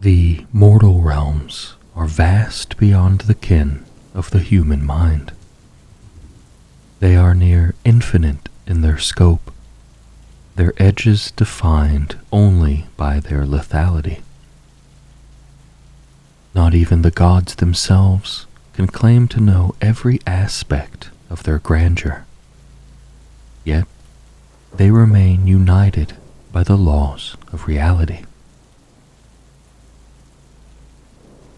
The mortal realms are vast beyond the ken of the human mind. They are near infinite in their scope, their edges defined only by their lethality. Not even the gods themselves can claim to know every aspect of their grandeur, yet they remain united by the laws of reality.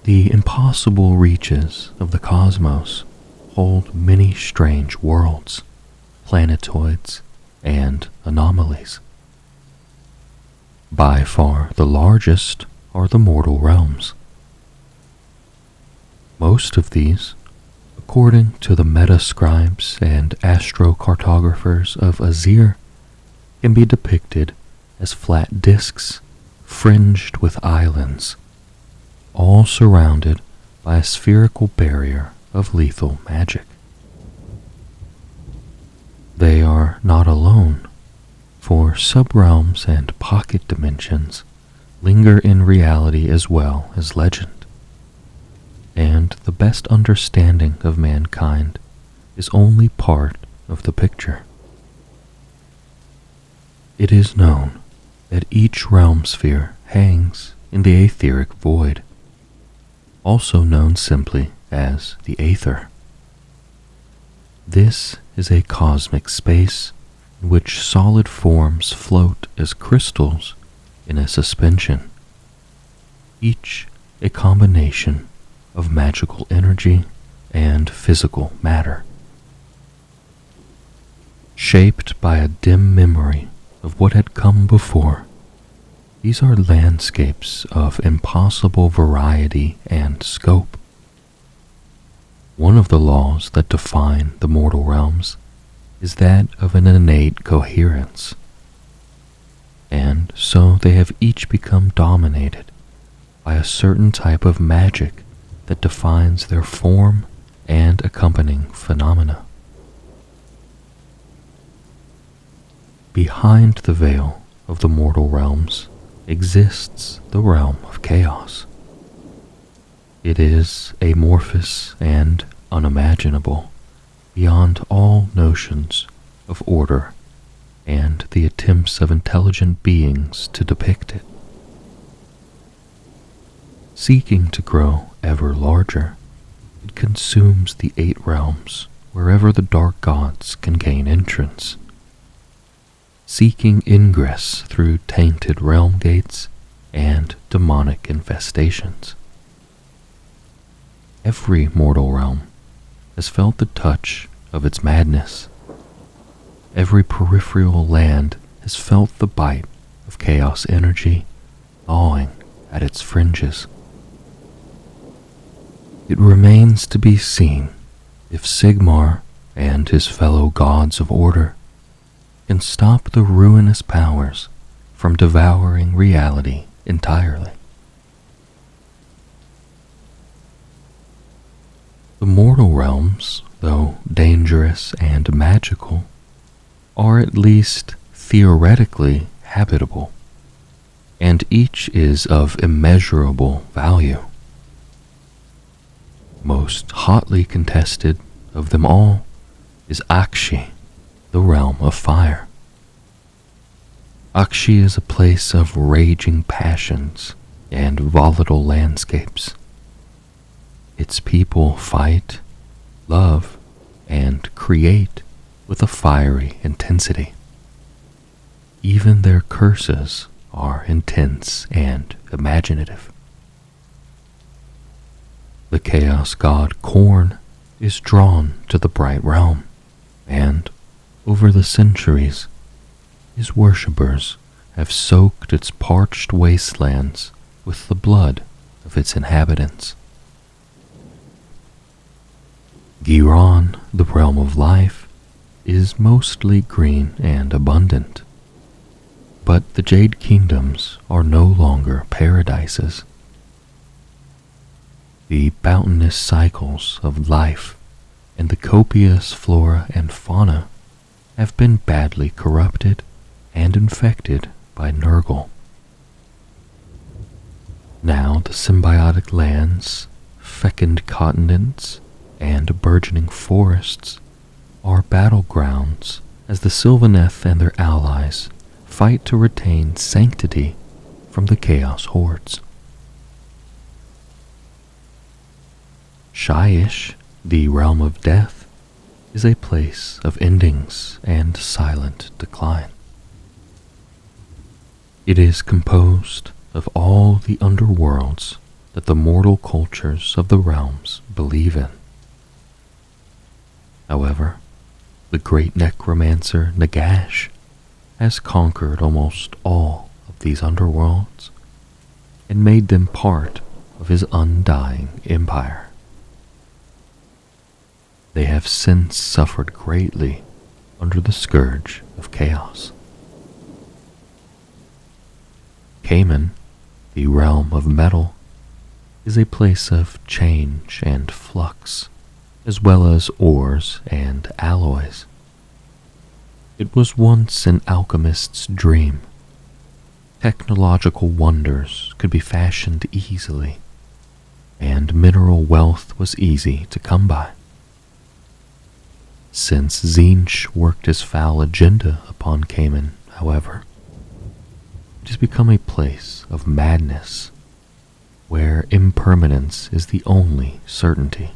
The impossible reaches of the cosmos hold many strange worlds, planetoids, and anomalies. By far the largest are the mortal realms. Most of these, according to the meta-scribes and astrocartographers of Azir, can be depicted as flat disks fringed with islands, all surrounded by a spherical barrier of lethal magic. They are not alone, for subrealms and pocket dimensions linger in reality as well as legend, and the best understanding of mankind is only part of the picture. It is known that each realmsphere hangs in the etheric void, also known simply as the Aether. This is a cosmic space in which solid forms float as crystals in a suspension, each a combination of magical energy and physical matter. Shaped by a dim memory of what had come before, these are landscapes of impossible variety and scope. One of the laws that define the mortal realms is that of an innate coherence, and so they have each become dominated by a certain type of magic that defines their form and accompanying phenomena. Behind the veil of the mortal realms exists the realm of chaos. It is amorphous and unimaginable, beyond all notions of order and the attempts of intelligent beings to depict it. Seeking to grow ever larger, it consumes the 8 realms wherever the dark gods can gain entrance, seeking ingress through tainted realm gates and demonic infestations. Every mortal realm has felt the touch of its madness. Every peripheral land has felt the bite of chaos energy gnawing at its fringes. It remains to be seen if Sigmar and his fellow gods of order can stop the ruinous powers from devouring reality entirely. The mortal realms, though dangerous and magical, are at least theoretically habitable, and each is of immeasurable value. Most hotly contested of them all is Akshi, the realm of fire. Akshi is a place of raging passions and volatile landscapes. Its people fight, love, and create with a fiery intensity. Even their curses are intense and imaginative. The chaos god Khorne is drawn to the bright realm, and over the centuries, his worshippers have soaked its parched wastelands with the blood of its inhabitants. Giran, the realm of life, is mostly green and abundant, but the Jade Kingdoms are no longer paradises. The boundless cycles of life and the copious flora and fauna have been badly corrupted and infected by Nurgle. Now the symbiotic lands, fecund continents, and burgeoning forests are battlegrounds as the Sylvaneth and their allies fight to retain sanctity from the Chaos hordes. Shyish, the realm of death, is a place of endings and silent decline. It is composed of all the underworlds that the mortal cultures of the realms believe in. However, the great necromancer Nagash has conquered almost all of these underworlds and made them part of his undying empire. They have since suffered greatly under the scourge of chaos. Cayman, the realm of metal, is a place of change and flux, as well as ores and alloys. It was once an alchemist's dream. Technological wonders could be fashioned easily, and mineral wealth was easy to come by. Since Tzeentch worked his foul agenda upon Cayman, however, it has become a place of madness, where impermanence is the only certainty.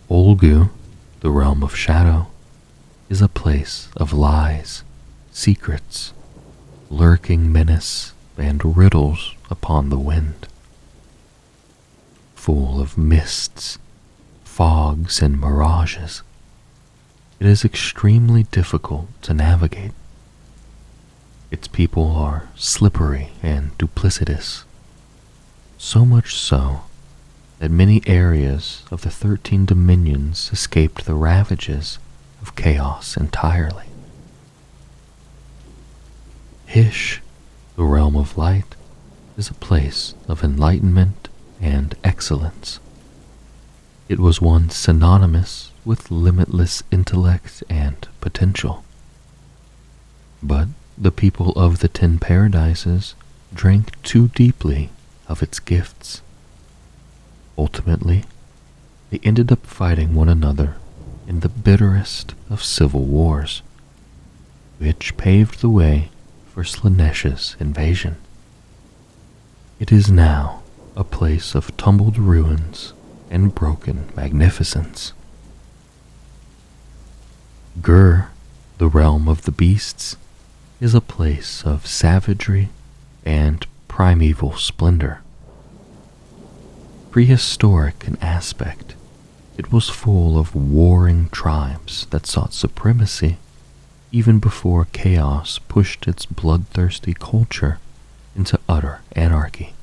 Olgu, the realm of shadow, is a place of lies, secrets, lurking menace, and riddles upon the wind. Full of mists, fogs, and mirages, it is extremely difficult to navigate. Its people are slippery and duplicitous, so much so that many areas of the 13 dominions escaped the ravages of chaos entirely. Hysh, the realm of light, is a place of enlightenment and excellence. It was once synonymous with limitless intellect and potential. But the people of the 10 Paradises drank too deeply of its gifts. Ultimately, they ended up fighting one another in the bitterest of civil wars, which paved the way for Slaaneish's invasion. It is now a place of tumbled ruins and broken magnificence. Gur, the realm of the beasts, is a place of savagery and primeval splendor. Prehistoric in aspect, it was full of warring tribes that sought supremacy even before chaos pushed its bloodthirsty culture into utter anarchy.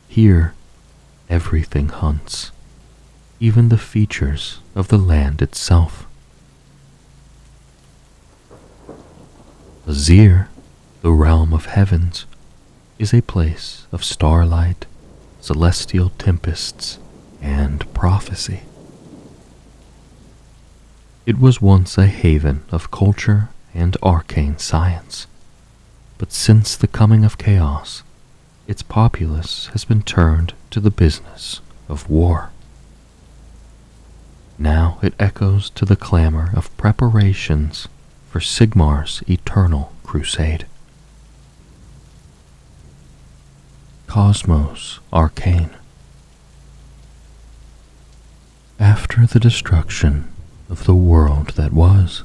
Here, everything hunts, even the features of the land itself. Azir, the realm of heavens, is a place of starlight, celestial tempests, and prophecy. It was once a haven of culture and arcane science, but since the coming of chaos, its populace has been turned to the business of war. Now it echoes to the clamor of preparations for Sigmar's eternal crusade. Cosmos Arcane. After the destruction of the world that was,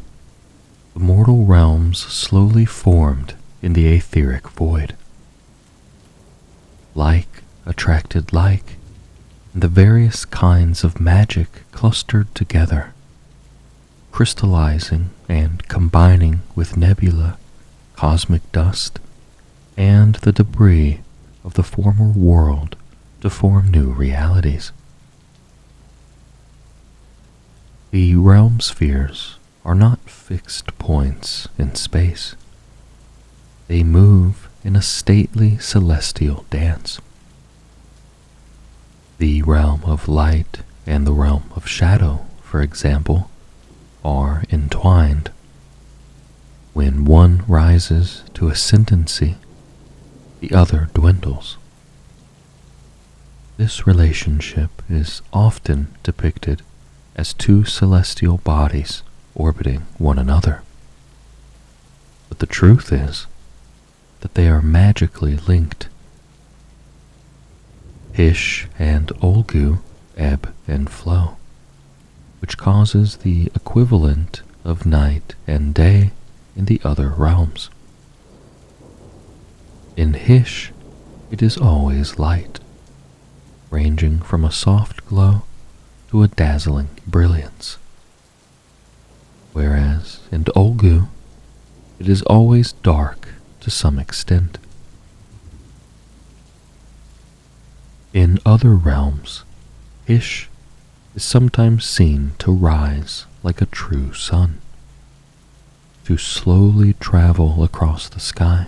the mortal realms slowly formed in the etheric void. Like attracted like, and the various kinds of magic clustered together, crystallizing and combining with nebula, cosmic dust, and the debris of the former world to form new realities. The Realmspheres are not fixed points in space. They move in a stately celestial dance. The realm of light and the realm of shadow, for example, are entwined. When one rises to ascendancy, the other dwindles. This relationship is often depicted as two celestial bodies orbiting one another. But the truth is that they are magically linked. Hish and Olgu ebb and flow, which causes the equivalent of night and day in the other realms. In Hish, it is always light, ranging from a soft glow to a dazzling brilliance, whereas in Olgu, it is always dark to some extent. In other realms, Hish is sometimes seen to rise like a true sun, to slowly travel across the sky,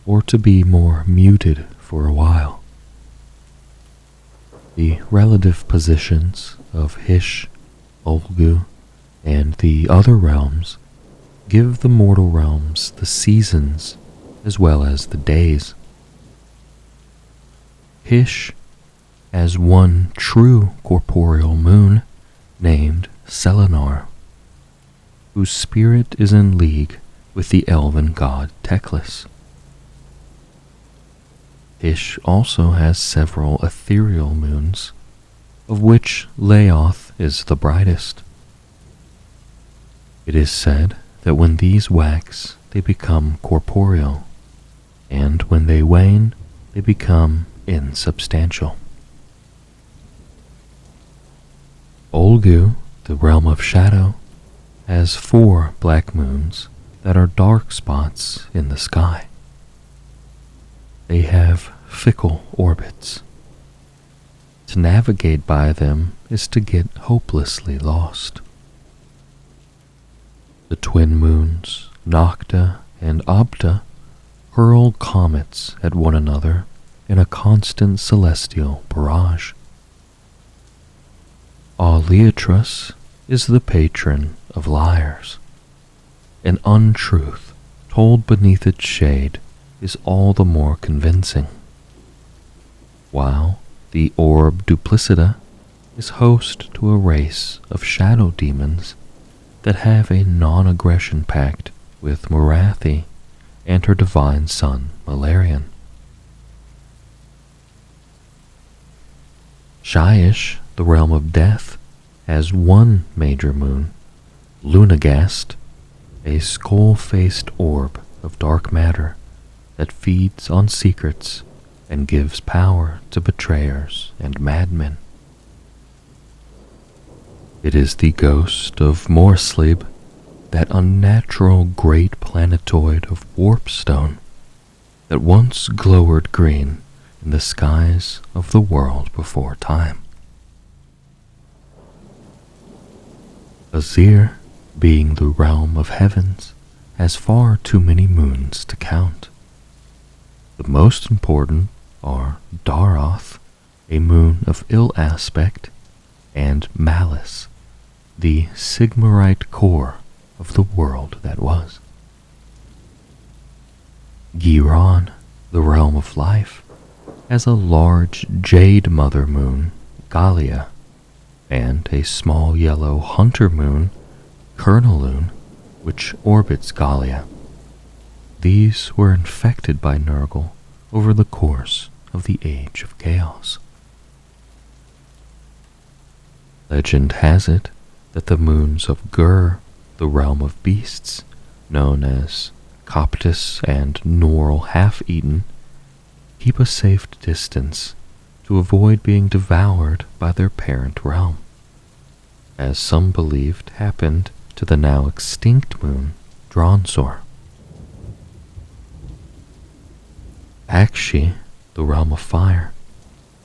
or to be more muted for a while. The relative positions of Hish, Olgu, and the other realms give the mortal realms the seasons as well as the days. Hish has one true corporeal moon named Selenar, whose spirit is in league with the elven god Teclis. Hish also has several ethereal moons, of which Laoth is the brightest. It is said that when these wax, they become corporeal, and when they wane, they become insubstantial. Olgu, the realm of shadow, has 4 black moons that are dark spots in the sky. They have fickle orbits. To navigate by them is to get hopelessly lost. The twin moons, Nocta and Abta, hurl comets at one another in a constant celestial barrage. Aleatrus is the patron of liars. An untruth told beneath its shade is all the more convincing, while the orb Duplicita is host to a race of shadow demons that have a non-aggression pact with Morathi and her divine son Malarian. Shyish, the realm of death, has one major moon, Lunagast, a skull-faced orb of dark matter that feeds on secrets and gives power to betrayers and madmen. It is the ghost of Morslib, that unnatural great planetoid of warpstone that once glowered green in the skies of the world before time. Azir, being the realm of heavens, has far too many moons to count. The most important are Daroth, a moon of ill aspect, and Malice, the Sigmarite core of the world that was. Giron, the realm of life, has a large jade mother moon, Galia, and a small yellow hunter moon, Kernaloon, which orbits Galia. These were infected by Nurgle over the course of the Age of Chaos. Legend has it that the moons of Gur, the realm of beasts, known as Coptus and Norl Half-Eaten, keep a safe distance to avoid being devoured by their parent realm, as some believed happened to the now extinct moon, Dronsor. Akshi, the realm of fire,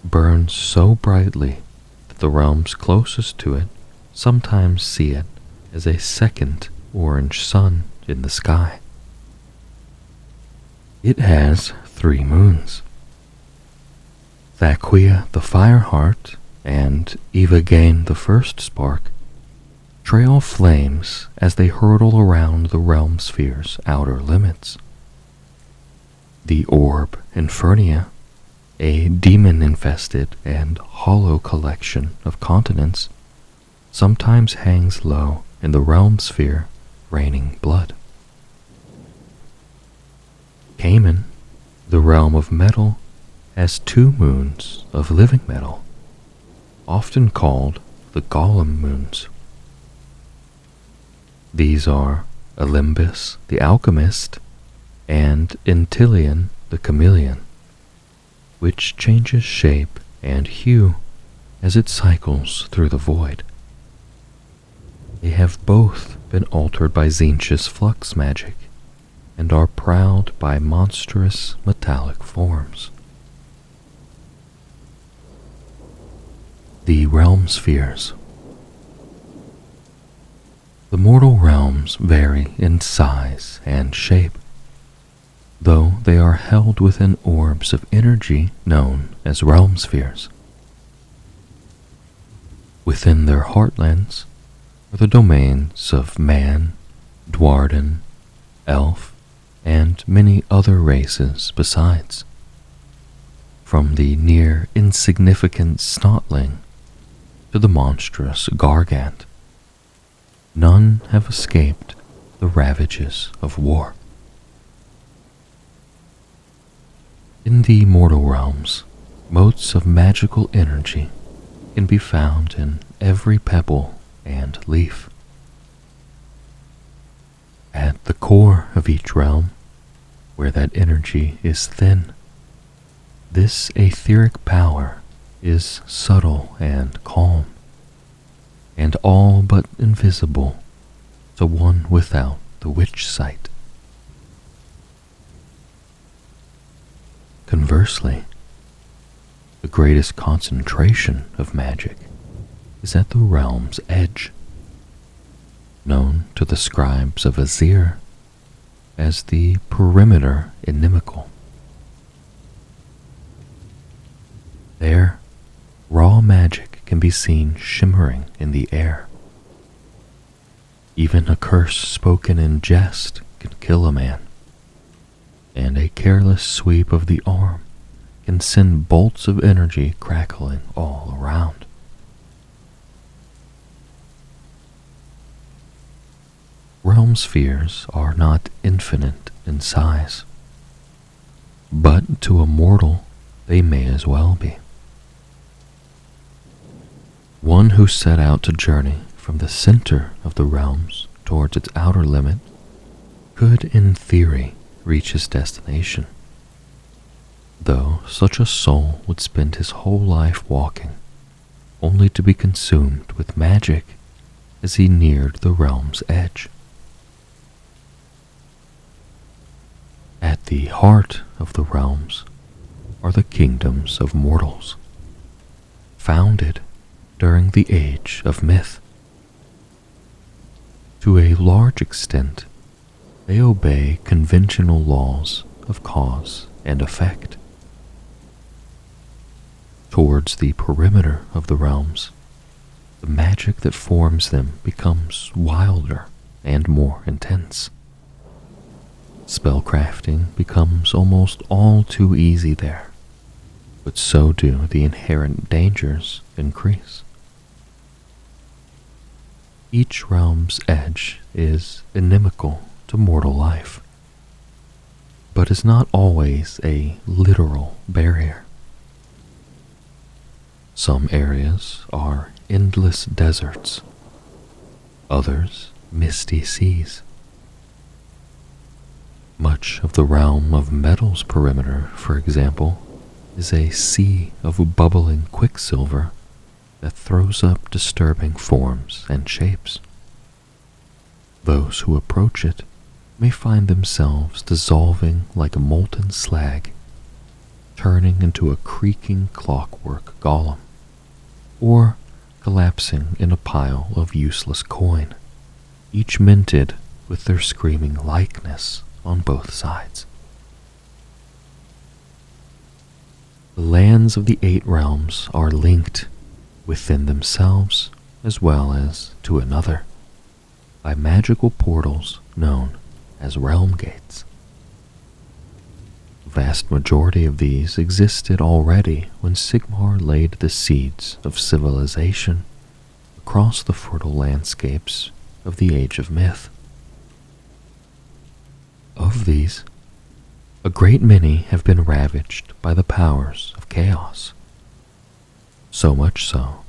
burns so brightly that the realms closest to it sometimes see it as a second orange sun in the sky. It has 3 moons, Thaquia the Fireheart and Evagain the First Spark, trail flames as they hurtle around the Realmspheres' outer limits. The orb Infernia, a demon-infested and hollow collection of continents, sometimes hangs low in the Realmsphere, raining blood. Cayman, the realm of metal, has 2 moons of living metal, often called the Golem moons. These are Olympus the Alchemist and Intilion the Chameleon, which changes shape and hue as it cycles through the void. They have both been altered by Tzeentch's flux magic and are prowled by monstrous metallic forms. The Realmspheres. The mortal realms vary in size and shape, though they are held within orbs of energy known as Realmspheres. Within their heartlands are the domains of man, dwarden, elf, and many other races besides. From the near insignificant Snotling to the monstrous Gargant, none have escaped the ravages of war. In the mortal realms, motes of magical energy can be found in every pebble and leaf. At the core of each realm, where that energy is thin, this etheric power is subtle and calm, and all but invisible to one without the witch sight. Conversely, the greatest concentration of magic is at the realm's edge, known to the scribes of Azir as the perimeter inimical. There, raw magic can be seen shimmering in the air. Even a curse spoken in jest can kill a man, and a careless sweep of the arm can send bolts of energy crackling all around. Realmspheres are not infinite in size, but to a mortal they may as well be. One who set out to journey from the center of the realms towards its outer limit could, in theory, reach his destination, though such a soul would spend his whole life walking, only to be consumed with magic as he neared the realm's edge. At the heart of the realms are the kingdoms of mortals, founded during the age of myth. To a large extent, they obey conventional laws of cause and effect. Towards the perimeter of the realms, the magic that forms them becomes wilder and more intense. Spellcrafting becomes almost all too easy there, but so do the inherent dangers increase. Each realm's edge is inimical to mortal life, but is not always a literal barrier. Some areas are endless deserts, others misty seas. Much of the realm of metal's perimeter, for example, is a sea of bubbling quicksilver that throws up disturbing forms and shapes. Those who approach it may find themselves dissolving like a molten slag, turning into a creaking clockwork golem, or collapsing in a pile of useless coin, each minted with their screaming likeness on both sides. The lands of the 8 realms are linked within themselves as well as to another, by magical portals known as realm gates. The vast majority of these existed already when Sigmar laid the seeds of civilization across the fertile landscapes of the Age of Myth. Of these, a great many have been ravaged by the powers of chaos, so much so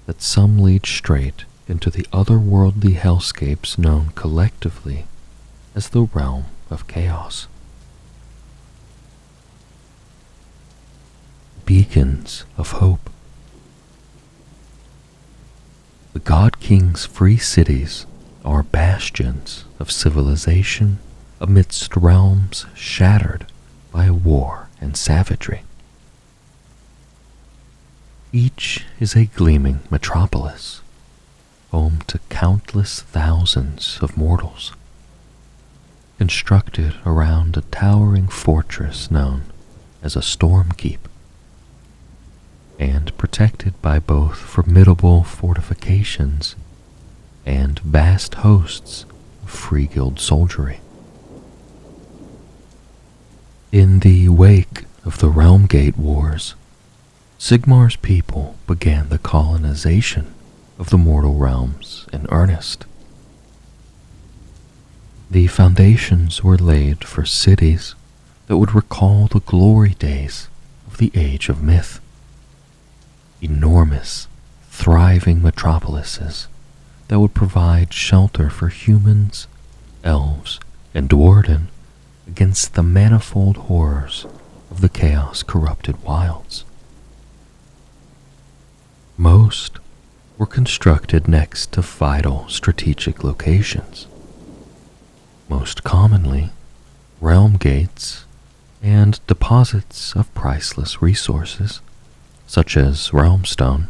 that some lead straight into the otherworldly hellscapes known collectively as the Realm of Chaos. Beacons of Hope. The God King's free cities are bastions of civilization amidst realms shattered by war and savagery. Each is a gleaming metropolis, home to countless thousands of mortals, constructed around a towering fortress known as a storm keep, and protected by both formidable fortifications and vast hosts of free guild soldiery. In the wake of the Realmgate Wars, Sigmar's people began the colonization of the mortal realms in earnest. The foundations were laid for cities that would recall the glory days of the Age of Myth. Enormous, thriving metropolises that would provide shelter for humans, elves, and dwarden against the manifold horrors of the chaos-corrupted wilds. Most were constructed next to vital strategic locations, most commonly realm gates and deposits of priceless resources such as realmstone,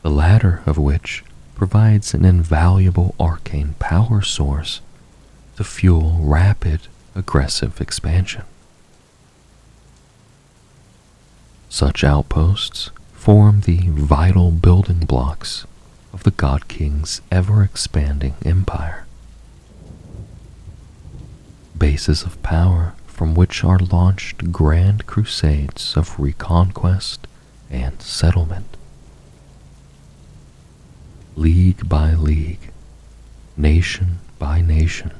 the latter of which provides an invaluable arcane power source to fuel rapid, aggressive expansion. Such outposts form the vital building blocks of the God King's ever-expanding empire. Bases of power from which are launched grand crusades of reconquest and settlement. League by league, nation by nation,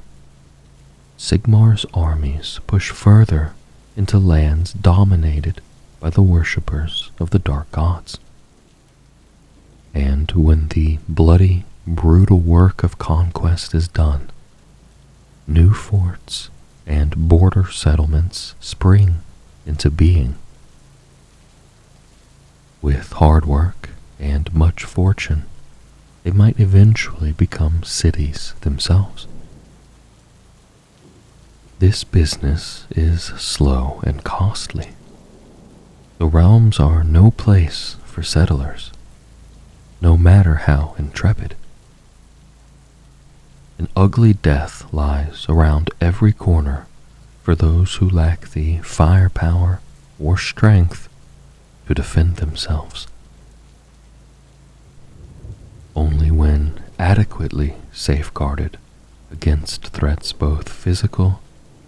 Sigmar's armies push further into lands dominated by the worshippers of the dark gods. And when the bloody, brutal work of conquest is done, new forts and border settlements spring into being. With hard work and much fortune, they might eventually become cities themselves. This business is slow and costly. The realms are no place for settlers, no matter how intrepid. An ugly death lies around every corner for those who lack the firepower or strength to defend themselves. Only when adequately safeguarded against threats both physical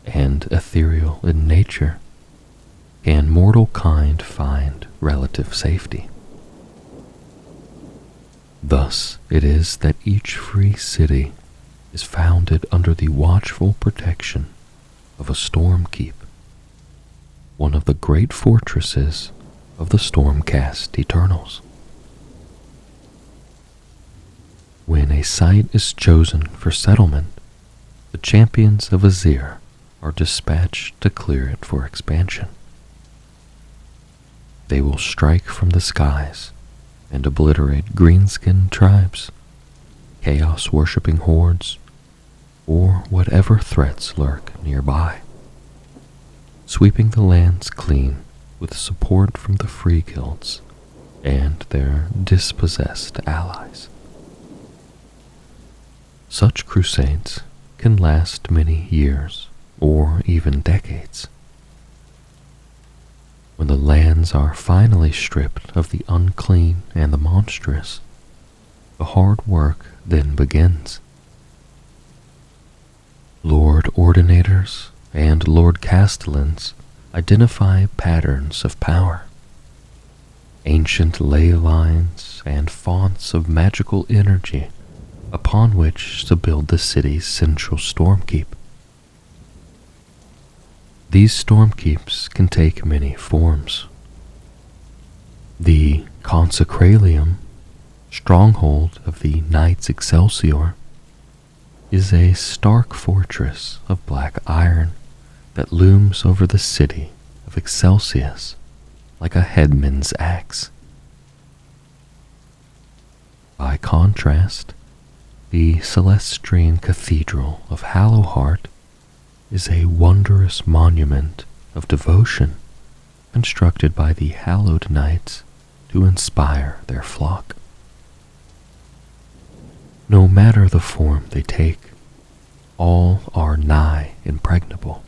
and ethereal in nature can mortal kind find relative safety. Thus it is that each free city is founded under the watchful protection of a storm keep, one of the great fortresses of the Stormcast Eternals. When a site is chosen for settlement, the champions of Azir are dispatched to clear it for expansion. They will strike from the skies and obliterate greenskin tribes, chaos-worshipping hordes, or whatever threats lurk nearby, sweeping the lands clean with support from the free guilds and their dispossessed allies. Such crusades can last many years or even decades. When the lands are finally stripped of the unclean and the monstrous, the hard work then begins, Lord Ordinators and Lord Castellans identify patterns of power, ancient ley lines and fonts of magical energy upon which to build the city's central stormkeep. These stormkeeps can take many forms. The Consecralium, stronghold of the Knights Excelsior, is a stark fortress of black iron that looms over the city of Excelsius like a headman's axe. By contrast, the Celestrian Cathedral of Hallowheart is a wondrous monument of devotion constructed by the hallowed knights to inspire their flock. No matter the form they take, all are nigh impregnable,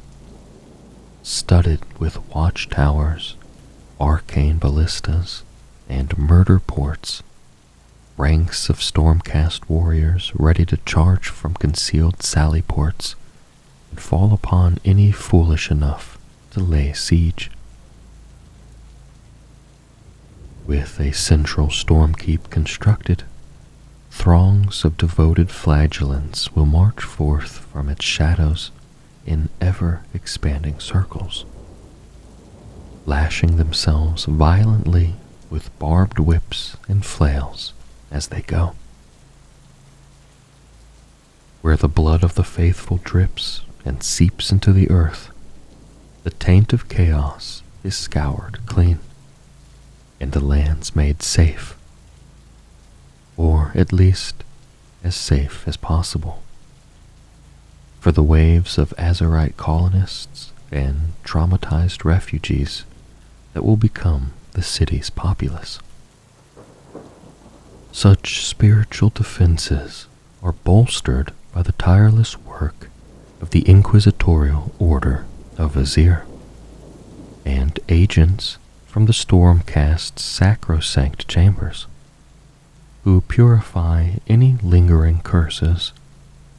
studded with watchtowers, arcane ballistas, and murder ports, ranks of stormcast warriors ready to charge from concealed sally ports and fall upon any foolish enough to lay siege. With a central stormkeep constructed, throngs of devoted flagellants will march forth from its shadows in ever-expanding circles, lashing themselves violently with barbed whips and flails as they go. Where the blood of the faithful drips and seeps into the earth, the taint of chaos is scoured clean, and the land's made safe, or at least as safe as possible, for the waves of Azerite colonists and traumatized refugees that will become the city's populace. Such spiritual defenses are bolstered by the tireless work of the Inquisitorial Order of Azir, and agents from the Stormcast's sacrosanct chambers, who purify any lingering curses,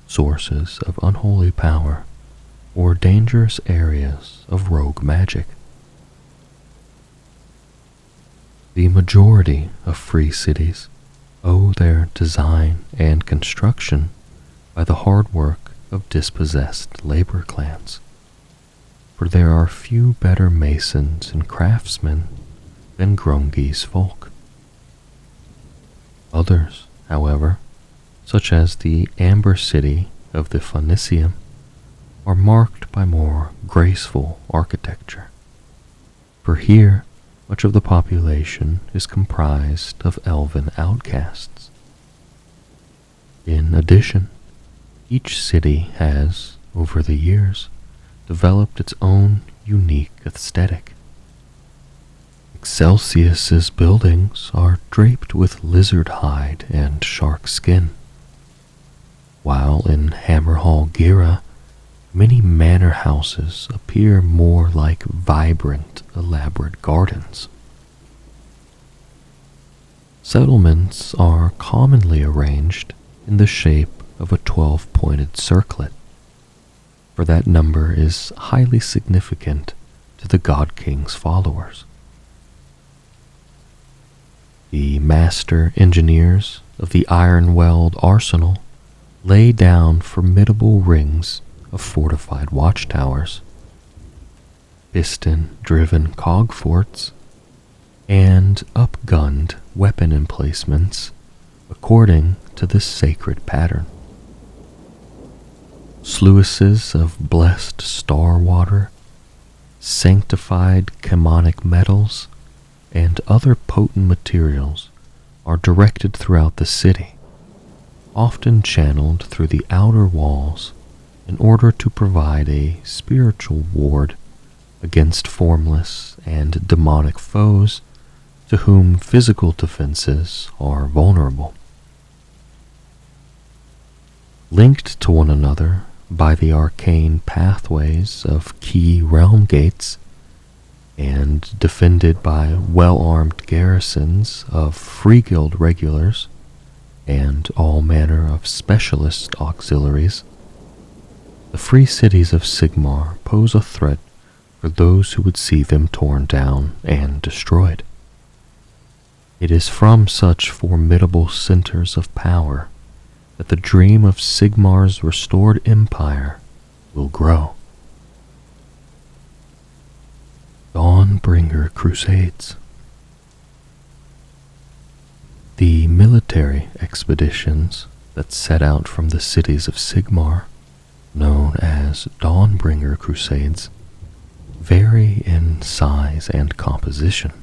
sources of unholy power, or dangerous areas of rogue magic. The majority of free cities owe their design and construction by the hard work of dispossessed labor clans, for there are few better masons and craftsmen than Grungi's folk. Others, however, such as the Amber City of the Phoenicium, are marked by more graceful architecture, for here much of the population is comprised of elven outcasts. In addition, each city has, over the years, developed its own unique aesthetic. Excelsius's buildings are draped with lizard hide and shark skin, while in Hammerhall Gira, many manor houses appear more like vibrant, elaborate gardens. Settlements are commonly arranged in the shape of a 12-pointed circlet, for that number is highly significant to the God King's followers. The master engineers of the Ironweld Arsenal lay down formidable rings of fortified watchtowers, piston-driven cog forts, and up-gunned weapon emplacements according to this sacred pattern. Sluices of blessed star water, sanctified chemonic metals, and other potent materials are directed throughout the city, often channeled through the outer walls in order to provide a spiritual ward against formless and demonic foes to whom physical defenses are vulnerable. Linked to one another by the arcane pathways of key realm gates, and defended by well-armed garrisons of Free Guild regulars and all manner of specialist auxiliaries, The free cities of Sigmar pose a threat for those who would see them torn down and destroyed. It is from such formidable centers of power that the dream of Sigmar's restored empire will grow. Dawnbringer Crusades. The military expeditions that set out from the cities of Sigmar, known as Dawnbringer Crusades, vary in size and composition.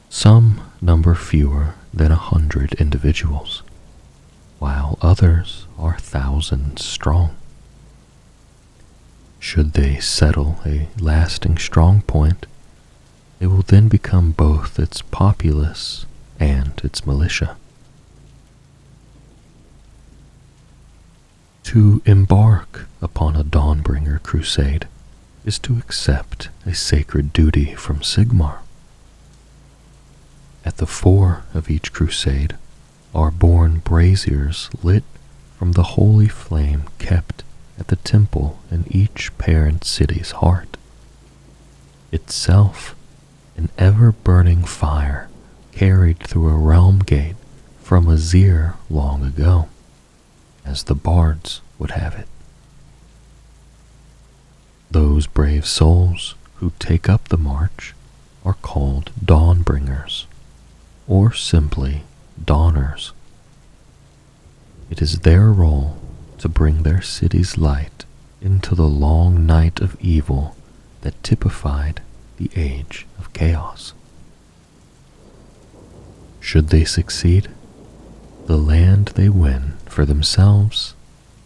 Some number fewer than 100 individuals, while others are thousands strong. Should they settle a lasting strong point, they will then become both its populace and its militia. To embark upon a Dawnbringer crusade is to accept a sacred duty from Sigmar. At the fore of each crusade are borne braziers lit from the holy flame kept at the temple in each parent city's heart, itself an ever-burning fire carried through a realm gate from Azir long ago, as the bards would have it. Those brave souls who take up the march are called Dawnbringers, or simply Dawners. It is their role to bring their city's light into the long night of evil that typified the age of chaos. Should they succeed, the land they win for themselves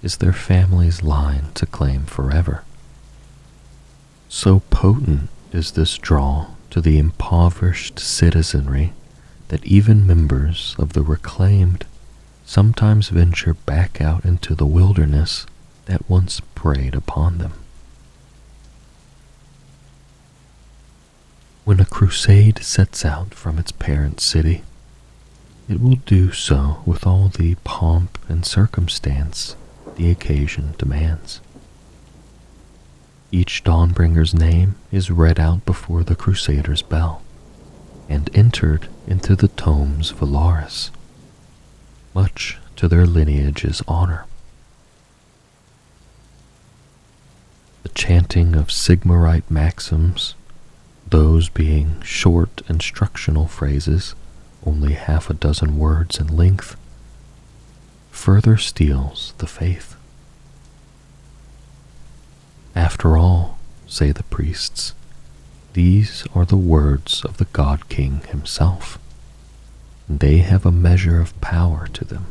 is their family's line to claim forever. So potent is this draw to the impoverished citizenry that even members of the reclaimed sometimes venture back out into the wilderness that once preyed upon them. When a crusade sets out from its parent city, it will do so with all the pomp and circumstance the occasion demands. Each Dawnbringer's name is read out before the Crusader's bell and entered into the tomes Valaris, much to their lineage's honor. The chanting of Sigmarite maxims, those being short instructional phrases, only half a dozen words in length, further steels the faith. After all, say the priests, these are the words of the God King himself, and they have a measure of power to them.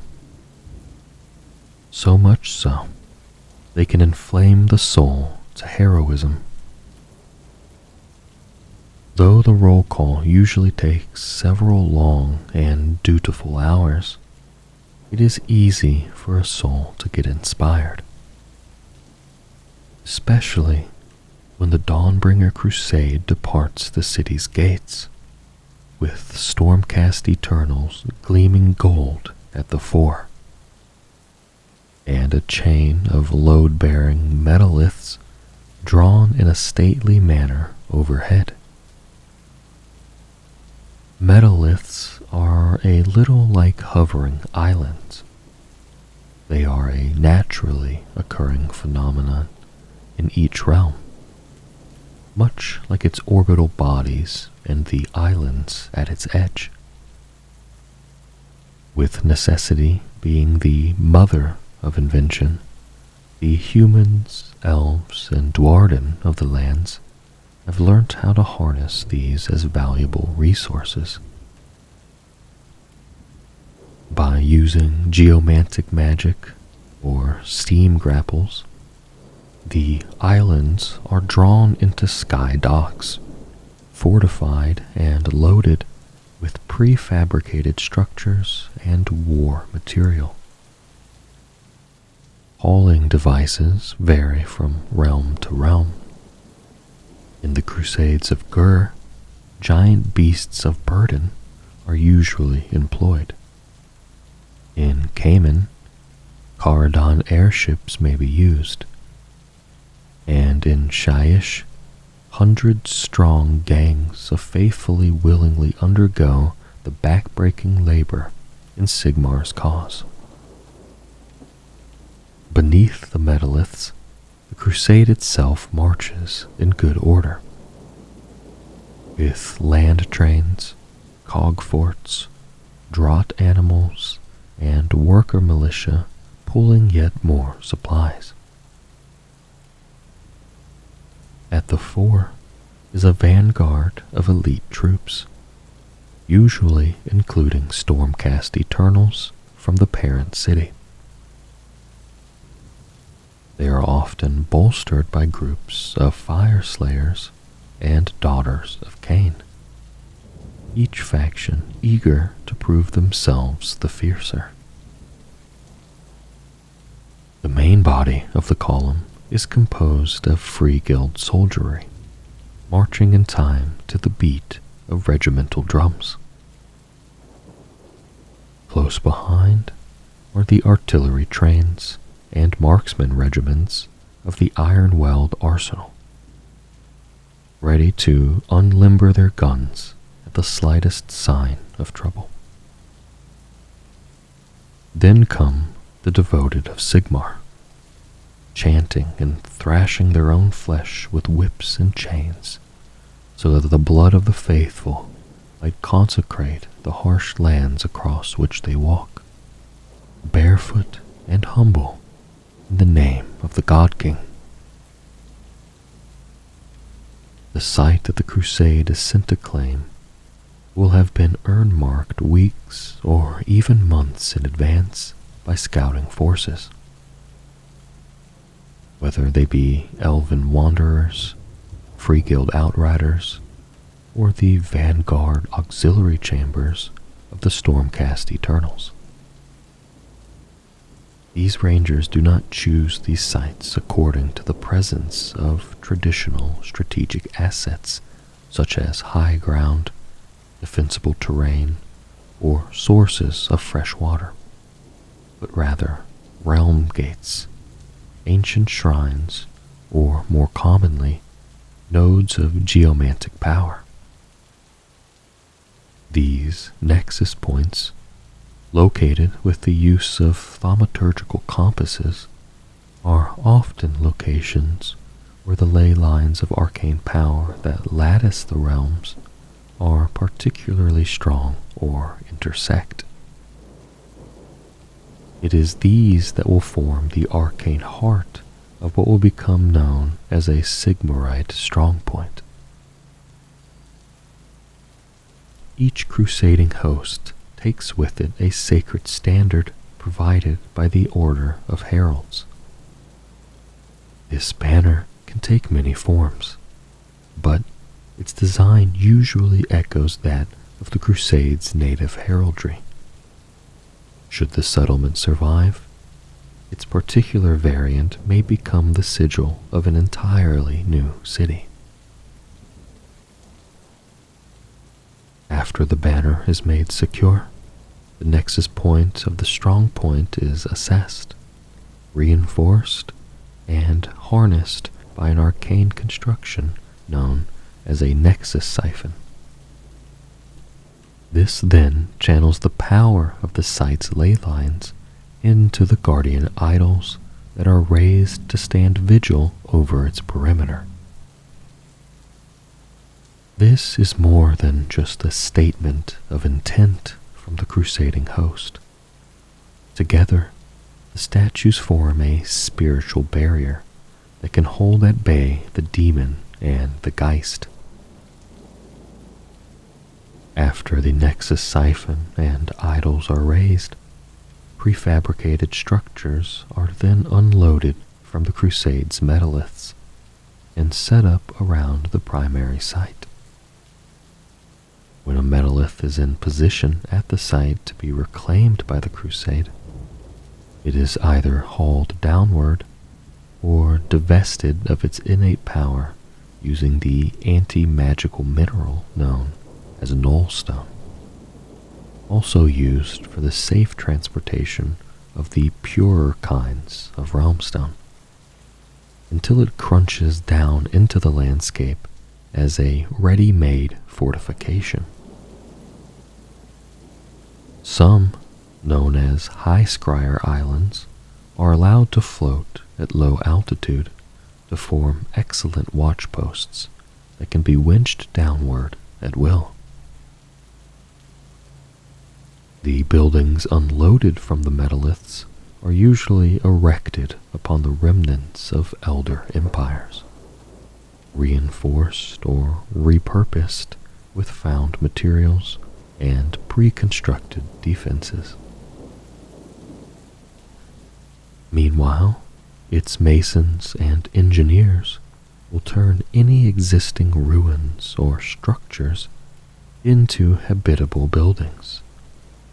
So much so, they can inflame the soul to heroism. Though the roll call usually takes several long and dutiful hours, it is easy for a soul to get inspired, especially when the Dawnbringer Crusade departs the city's gates, with stormcast Eternals gleaming gold at the fore, and a chain of load-bearing metalliths drawn in a stately manner overhead. Metalliths are a little like hovering islands. They are a naturally occurring phenomenon in each realm, much like its orbital bodies and the islands at its edge. With necessity being the mother of invention, the humans, elves, and dwarden of the lands have learnt how to harness these as valuable resources. By using geomantic magic or steam grapples, the islands are drawn into sky docks, fortified and loaded with prefabricated structures and war material. Hauling devices vary from realm to realm. In the Crusades of Gur, giant beasts of burden are usually employed. In Cayman, Caradon airships may be used, and in Shyish, 100-strong gangs of faithfully willingly undergo the back-breaking labor in Sigmar's cause. Beneath the metaliths, the crusade itself marches in good order, with land trains, cog forts, draught animals, and worker militia pulling yet more supplies. At the fore is a vanguard of elite troops, usually including Stormcast Eternals from the parent city. They are often bolstered by groups of Fire Slayers and Daughters of Cain, each faction eager to prove themselves the fiercer. The main body of the column is composed of Free Guild soldiery, marching in time to the beat of regimental drums. Close behind are the artillery trains and marksman regiments of the Ironweld Arsenal, ready to unlimber their guns at the slightest sign of trouble. Then come the devoted of Sigmar, chanting and thrashing their own flesh with whips and chains, so that the blood of the faithful might consecrate the harsh lands across which they walk, barefoot and humble, in the name of the God King. The site that the crusade is sent to claim will have been marked weeks or even months in advance by scouting forces. Whether they be elven wanderers, Free Guild outriders, or the vanguard auxiliary chambers of the Stormcast Eternals. These rangers do not choose these sites according to the presence of traditional strategic assets such as high ground, defensible terrain, or sources of fresh water, but rather realm gates, ancient shrines, or more commonly, nodes of geomantic power. These nexus points, located with the use of thaumaturgical compasses, are often locations where the ley lines of arcane power that lattice the realms are particularly strong or intersect. It is these that will form the arcane heart of what will become known as a Sigmarite strongpoint. Each crusading host takes with it a sacred standard provided by the Order of Heralds. This banner can take many forms, but its design usually echoes that of the Crusade's native heraldry. Should the settlement survive, its particular variant may become the sigil of an entirely new city. After the banner is made secure, the nexus point of the strong point is assessed, reinforced, and harnessed by an arcane construction known as a nexus siphon. This then channels the power of the site's ley lines into the guardian idols that are raised to stand vigil over its perimeter. This is more than just a statement of intent from the crusading host. Together, the statues form a spiritual barrier that can hold at bay the demon and the geist. After the nexus siphon and idols are raised, prefabricated structures are then unloaded from the crusade's metaliths and set up around the primary site. When a metalith is in position at the site to be reclaimed by the crusade, it is either hauled downward or divested of its innate power using the anti-magical mineral known as nullstone, also used for the safe transportation of the purer kinds of realmstone, until it crunches down into the landscape as a ready-made fortification. Some, known as high scryer islands, are allowed to float at low altitude to form excellent watchposts that can be winched downward at will. The buildings unloaded from the metaliths are usually erected upon the remnants of elder empires, reinforced or repurposed with found materials and pre-constructed defenses. Meanwhile, its masons and engineers will turn any existing ruins or structures into habitable buildings,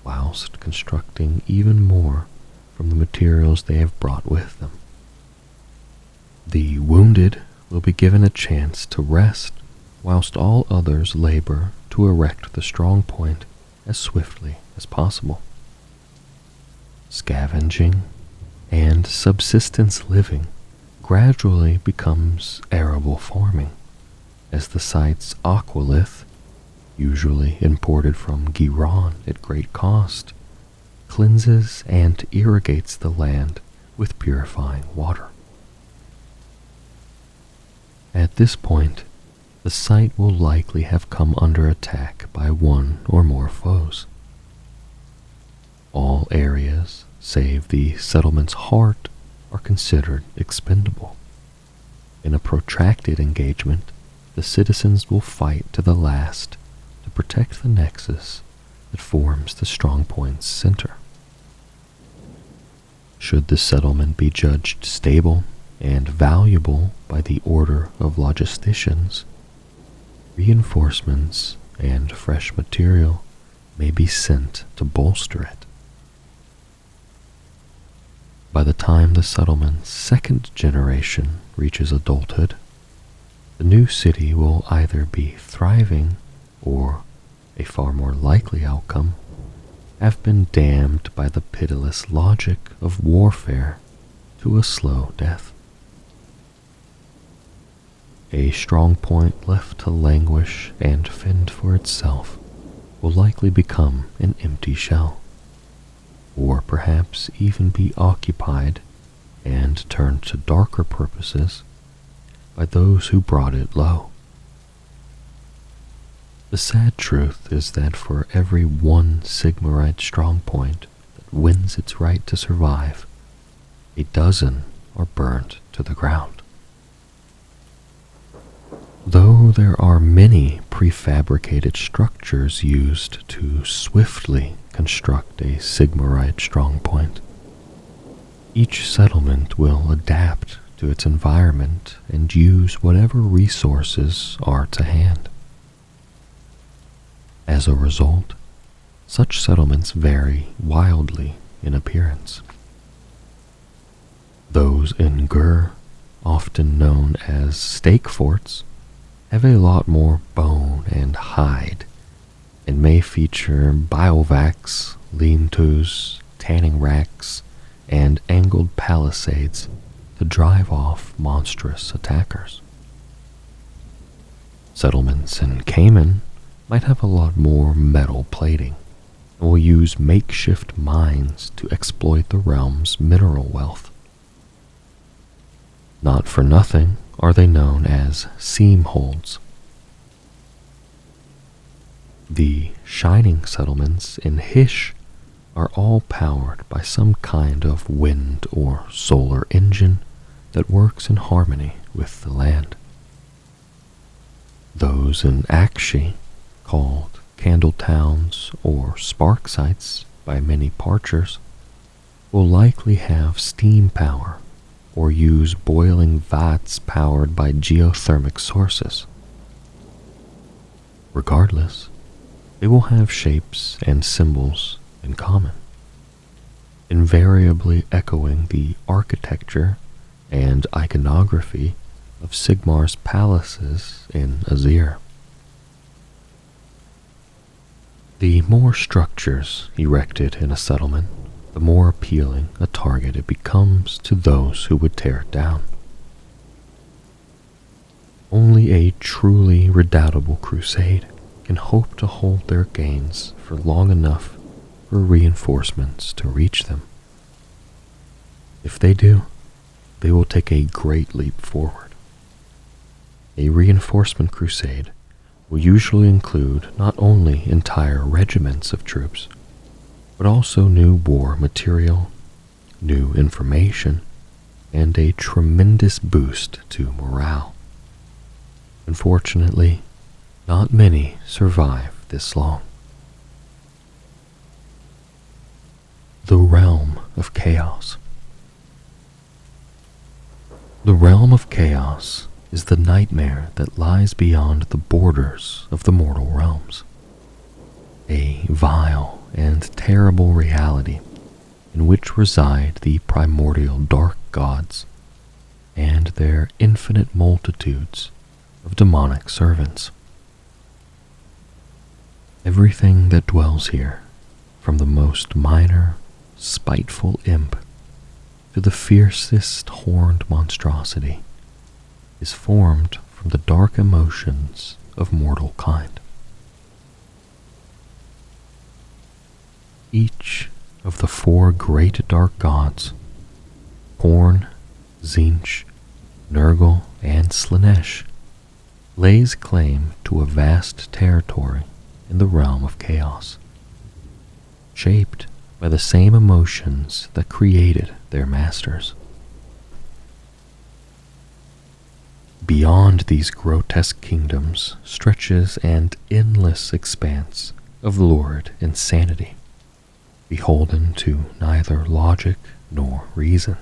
whilst constructing even more from the materials they have brought with them. The wounded will be given a chance to rest, whilst all others labor to erect the strong point as swiftly as possible. Scavenging and subsistence living gradually becomes arable farming, as the site's aqualith, usually imported from Giron at great cost, cleanses and irrigates the land with purifying water. At this point, the site will likely have come under attack by one or more foes. All areas, save the settlement's heart, are considered expendable. In a protracted engagement, the citizens will fight to the last to protect the nexus that forms the strongpoint's center. Should the settlement be judged stable and valuable by the order of logisticians, reinforcements and fresh material may be sent to bolster it. By the time the settlement's second generation reaches adulthood, the new city will either be thriving or, a far more likely outcome, have been damned by the pitiless logic of warfare to a slow death. A strong point left to languish and fend for itself will likely become an empty shell, or perhaps even be occupied and turned to darker purposes by those who brought it low. The sad truth is that for every one Sigmarite strongpoint that wins its right to survive, a dozen are burnt to the ground. Though there are many prefabricated structures used to swiftly construct a Sigmarite strongpoint, each settlement will adapt to its environment and use whatever resources are to hand. As a result, such settlements vary wildly in appearance. Those in Gur, often known as stake forts, have a lot more bone and hide, and may feature biovacs, lean-tos, tanning racks, and angled palisades to drive off monstrous attackers. Settlements in Cayman might have a lot more metal plating, and will use makeshift mines to exploit the realm's mineral wealth. Not for nothing are they known as seam holds. The shining settlements in Hish are all powered by some kind of wind or solar engine that works in harmony with the land. Those in Akshi, called candle towns or spark sites by many parchers, will likely have steam power or use boiling vats powered by geothermic sources. Regardless, they will have shapes and symbols in common, invariably echoing the architecture and iconography of Sigmar's palaces in Azir. The more structures erected in a settlement, the more appealing a target it becomes to those who would tear it down. Only a truly redoubtable crusade can hope to hold their gains for long enough for reinforcements to reach them. If they do, they will take a great leap forward. A reinforcement crusade will usually include not only entire regiments of troops, but also new war material, new information, and a tremendous boost to morale. Unfortunately, not many survive this long. The Realm of Chaos. The Realm of Chaos is the nightmare that lies beyond the borders of the mortal realms. A vile and terrible reality in which reside the primordial dark gods and their infinite multitudes of demonic servants. Everything that dwells here, from the most minor, spiteful imp to the fiercest horned monstrosity, is formed from the dark emotions of mortal kind. Each of the four great dark gods, Khorne, Tzeentch, Nurgle, and Slaanesh, lays claim to a vast territory in the realm of chaos, shaped by the same emotions that created their masters. Beyond these grotesque kingdoms stretches an endless expanse of lurid insanity, beholden to neither logic nor reason.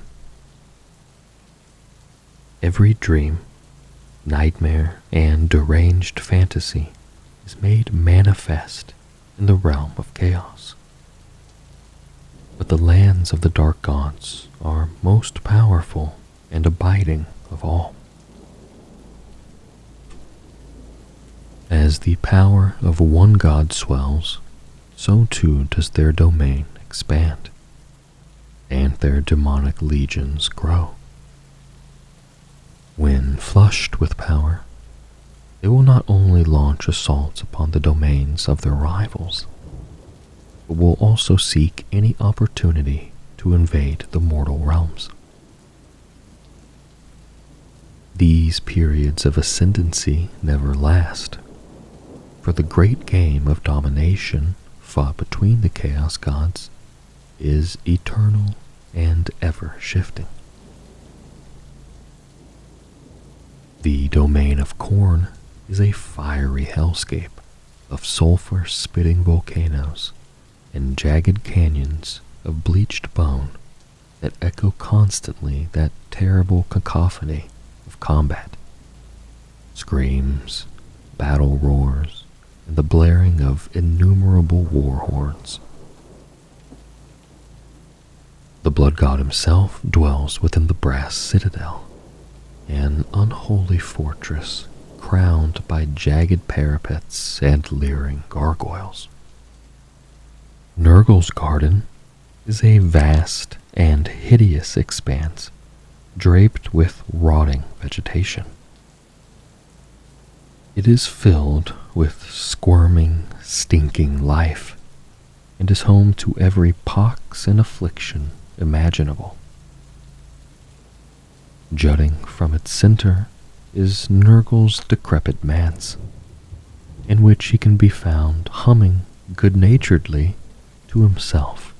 Every dream, nightmare, and deranged fantasy is made manifest in the realm of chaos. But the lands of the dark gods are most powerful and abiding of all. As the power of one god swells, so too does their domain expand, and their demonic legions grow. When flushed with power, they will not only launch assaults upon the domains of their rivals, but will also seek any opportunity to invade the mortal realms. These periods of ascendancy never last, for the great game of domination fought between the Chaos Gods is eternal and ever-shifting. The domain of Khorne is a fiery hellscape of sulfur-spitting volcanoes and jagged canyons of bleached bone that echo constantly that terrible cacophony of combat. Screams, battle roars, and the blaring of innumerable war horns. The Blood God himself dwells within the Brass Citadel, an unholy fortress crowned by jagged parapets and leering gargoyles. Nurgle's garden is a vast and hideous expanse draped with rotting vegetation. It is filled with squirming, stinking life and is home to every pox and affliction imaginable. Jutting from its center is Nurgle's decrepit manse, in which he can be found humming good-naturedly to himself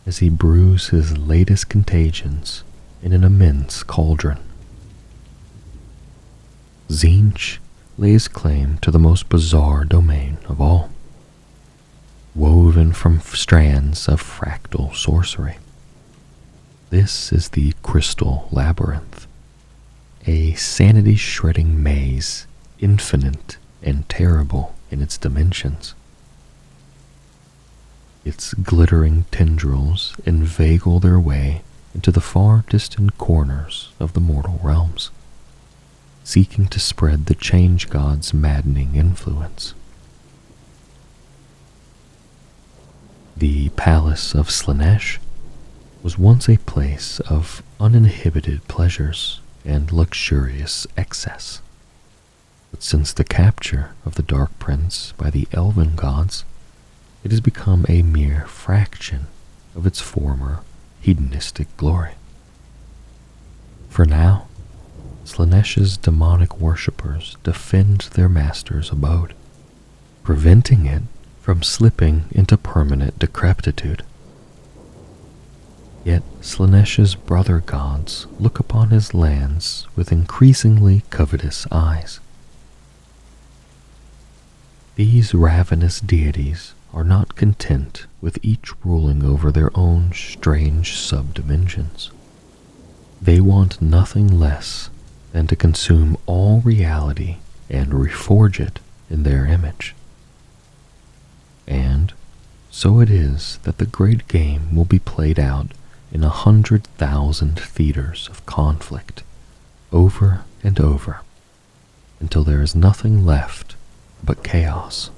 as he brews his latest contagions in an immense cauldron. Tzeentch lays claim to the most bizarre domain of all, woven from strands of fractal sorcery. This is the Crystal Labyrinth, a sanity-shredding maze, infinite and terrible in its dimensions. Its glittering tendrils inveigle their way into the far distant corners of the mortal realms, seeking to spread the Change God's maddening influence. The Palace of Slaanesh was once a place of uninhibited pleasures and luxurious excess. But since the capture of the Dark Prince by the elven gods, it has become a mere fraction of its former hedonistic glory. For now, Slaanesh's demonic worshippers defend their master's abode, preventing it from slipping into permanent decrepitude. Yet Slaanesh's brother gods look upon his lands with increasingly covetous eyes. These ravenous deities are not content with each ruling over their own strange subdimensions. They want nothing less than to consume all reality and reforge it in their image. And so it is that the great game will be played out in 100,000 theaters of conflict, over and over, until there is nothing left but chaos.